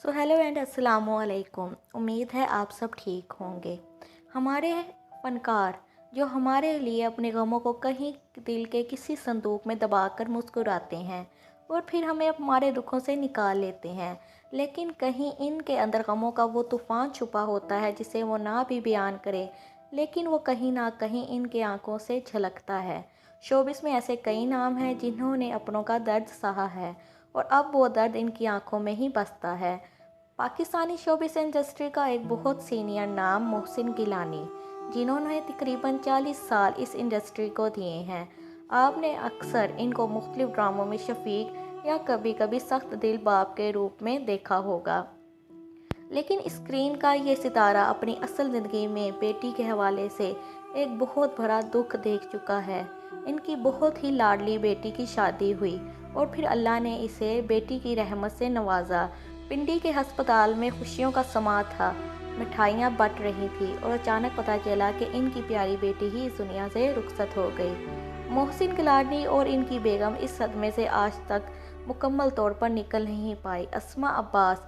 So hello and अस्सलामु अलैकुम। उम्मीद है आप सब ठीक होंगे। हमारे फनकार जो हमारे लिए अपने गमों को कहीं दिल के किसी संदूक में दबाकर मुस्कुराते हैं और फिर हमें हमारे दुखों से निकाल लेते हैं, लेकिन कहीं इनके अंदर गमों का वो तूफ़ान छुपा होता है जिसे वो ना भी बयान करे, लेकिन वो कहीं ना कहीं इनके आंखों से झलकता है। शोबिस में ऐसे कई नाम हैं जिन्होंने अपनों का दर्द सहा है और अब वो दर्द इनकी आंखों में ही बसता है। पाकिस्तानी शोबिस इंडस्ट्री का एक बहुत सीनियर नाम मोहसिन गिलानी, जिन्होंने तकरीबन 40 साल इस इंडस्ट्री को दिए हैं। आपने अक्सर इनको मुख्तलिफ ड्रामों में शफीक या कभी कभी सख्त दिल बाप के रूप में देखा होगा, लेकिन स्क्रीन का ये सितारा अपनी असल ज़िंदगी में बेटी के हवाले से एक बहुत बड़ा दुख देख चुका है। इनकी बहुत ही लाडली बेटी की शादी हुई और फिर अल्लाह ने इसे बेटी की रहमत से नवाजा। पिंडी के अस्पताल में खुशियों का समा था, मिठाइयाँ बट रही थी और अचानक पता चला कि इनकी प्यारी बेटी ही इस दुनिया से रुखसत हो गई। मोहसिन गिलानी और इनकी बेगम इस सदमे से आज तक मुकम्मल तौर पर निकल नहीं पाई। अस्मा अब्बास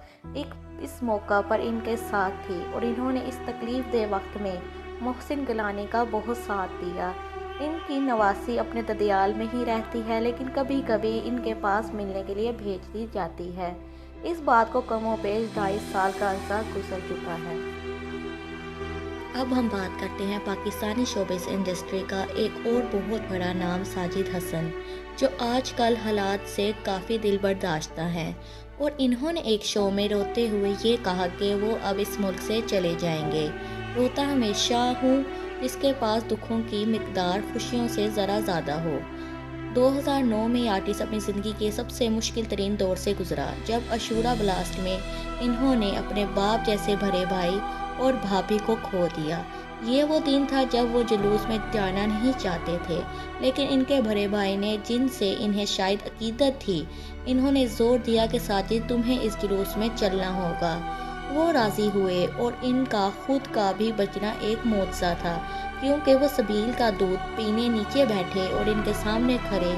इस मौका पर इनके साथ थी और इन्होंने इस तकलीफ दे वक्त में मोहसिन गिलानी का बहुत साथ दिया। इनकी नवासी अपने ददियाल में ही रहती है, लेकिन कभी कभी इनके पास मिलने के लिए भेज दी जाती है। इस बात को कमोबेश 2.5 साल का अरसा गुजर चुका है। अब हम बात करते हैं पाकिस्तानी शोबिस इंडस्ट्री का एक और बहुत बड़ा नाम साजिद हसन, जो आजकल हालात से काफ़ी दिल बर्दाश्ता है और इन्होंने एक शो में रोते हुए ये कहा कि वो अब इस मुल्क से चले जाएंगे। रोता हमेशा हूँ जिसके पास दुखों की मिकदार खुशियों से ज़रा ज़्यादा हो। 2009 में आर्टिस्ट अपनी ज़िंदगी के सबसे मुश्किल तरीन दौर से गुजरा, जब अशूरा ब्लास्ट में इन्होंने अपने बाप जैसे भरे भाई और भाभी को खो दिया। ये वो दिन था जब वो जुलूस में जाना नहीं चाहते थे, लेकिन इनके भरे भाई ने, जिनसे इन्हें शायद अकीदत थी, इन्होंने जोर दिया कि साजिद तुम्हें इस जुलूस में चलना होगा। वो राज़ी हुए और इनका खुद का भी बचना एक मौजज़ा था, क्योंकि वो सबील का दूध पीने नीचे बैठे और इनके सामने खड़े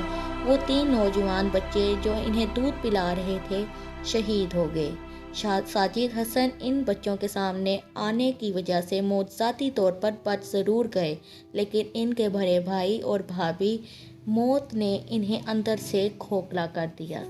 वो 3 नौजवान बच्चे जो इन्हें दूध पिला रहे थे शहीद हो गए। साजिद हसन इन बच्चों के सामने आने की वजह से मौजज़ाती तौर पर बच ज़रूर गए, लेकिन इनके भरे भाई और भाभी मौत ने इन्हें अंदर से खोखला कर दिया।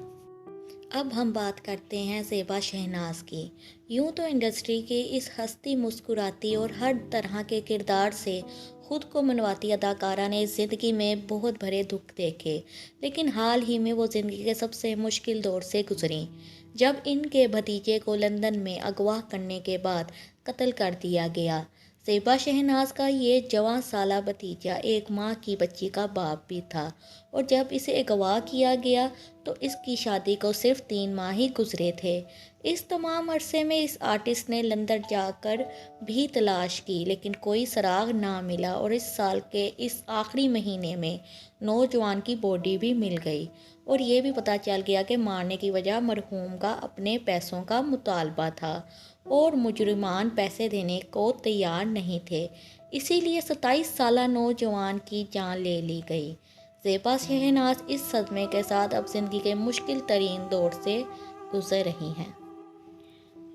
अब हम बात करते हैं ज़ेबा शहनाज की। यूँ तो इंडस्ट्री की इस हंसती मुस्कुराती और हर तरह के किरदार से खुद को मनवाती अदाकारा ने ज़िंदगी में बहुत भरे दुख देखे, लेकिन हाल ही में वो ज़िंदगी के सबसे मुश्किल दौर से गुजरी, जब इनके भतीजे को लंदन में अगवा करने के बाद कत्ल कर दिया गया। ज़ेबा शहनाज का ये जवां साला भतीजा एक माँ की बच्ची का बाप भी था और जब इसे अगवा किया गया तो इसकी शादी को सिर्फ 3 माह ही गुजरे थे। इस तमाम अरसे में इस आर्टिस्ट ने लंदन जाकर भी तलाश की, लेकिन कोई सुराग ना मिला और इस साल के इस आखिरी महीने में नौजवान की बॉडी भी मिल गई और ये भी पता चल गया कि मारने की वजह मरहूम का अपने पैसों का मुतालबा था और मुजरिमान पैसे देने को तैयार नहीं थे, इसीलिए 27 साला नौजवान की जान ले ली गई। ज़ेबा शहनाज इस सदमे के साथ अब ज़िंदगी के मुश्किल तरीन दौर से गुजर रही हैं।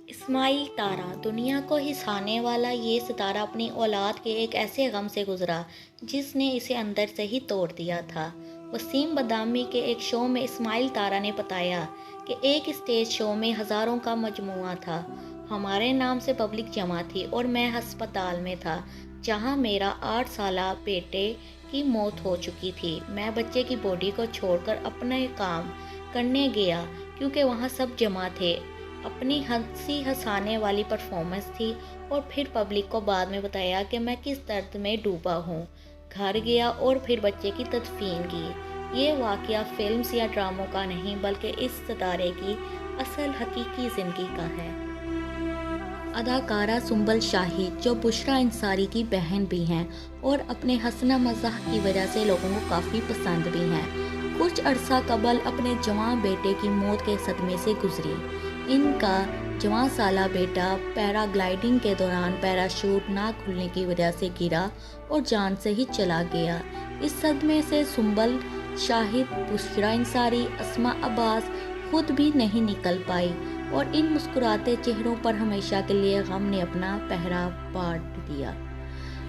इस्माइल तारा, दुनिया को हिसाने वाला ये सितारा अपनी औलाद के एक ऐसे गम से गुजरा जिसने इसे अंदर से ही तोड़ दिया था। वसीम बदामी के एक शो में इस्माइल तारा ने बताया कि एक स्टेज शो में हज़ारों का मजमुआ था। हमारे नाम से पब्लिक जमा थी और मैं अस्पताल में था जहां मेरा 8 साला बेटे की मौत हो चुकी थी। मैं बच्चे की बॉडी को छोड़कर अपने काम करने गया क्योंकि वहां सब जमा थे। अपनी हंसी हंसाने वाली परफॉर्मेंस थी और फिर पब्लिक को बाद में बताया कि मैं किस दर्द में डूबा हूँ। घर गया और फिर बच्चे की तदफीन की। ये वाक़या फिल्म्स या ड्रामों का नहीं बल्कि इस सितारे की असल हकीकी ज़िंदगी का है। अदाकारा सुंबल शाहिद, जो बुशरा अंसारी की बहन भी हैं और अपने हंसना मज़ाक की वजह से लोगों को काफ़ी पसंद भी हैं, कुछ अरसा कबल अपने जवान बेटे की मौत के सदमे से गुजरी। इनका जवान साला बेटा पैराग्लाइडिंग के दौरान पैराशूट ना खुलने की वजह से गिरा और जान से ही चला गया। इस सदमे से सुंबल शाहिद, बुशरा अंसारी, अस्मा अब्बास खुद भी नहीं निकल पाई। اور ان مسکراتے چہروں پر ہمیشہ کے لیے غم نے اپنا پہرا بانٹ دیا۔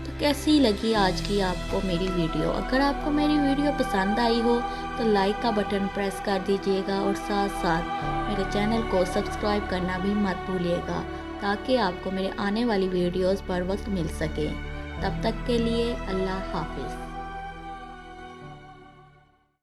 تو کیسی لگی آج کی آپ کو میری ویڈیو؟ اگر آپ کو میری ویڈیو پسند آئی ہو تو لائک کا بٹن پریس کر دیجئے گا اور ساتھ ساتھ میرے چینل کو سبسکرائب کرنا بھی مت بھولیے گا تاکہ آپ کو میرے آنے والی ویڈیوز پر وقت مل سکے۔ تب تک کے لیے اللہ حافظ۔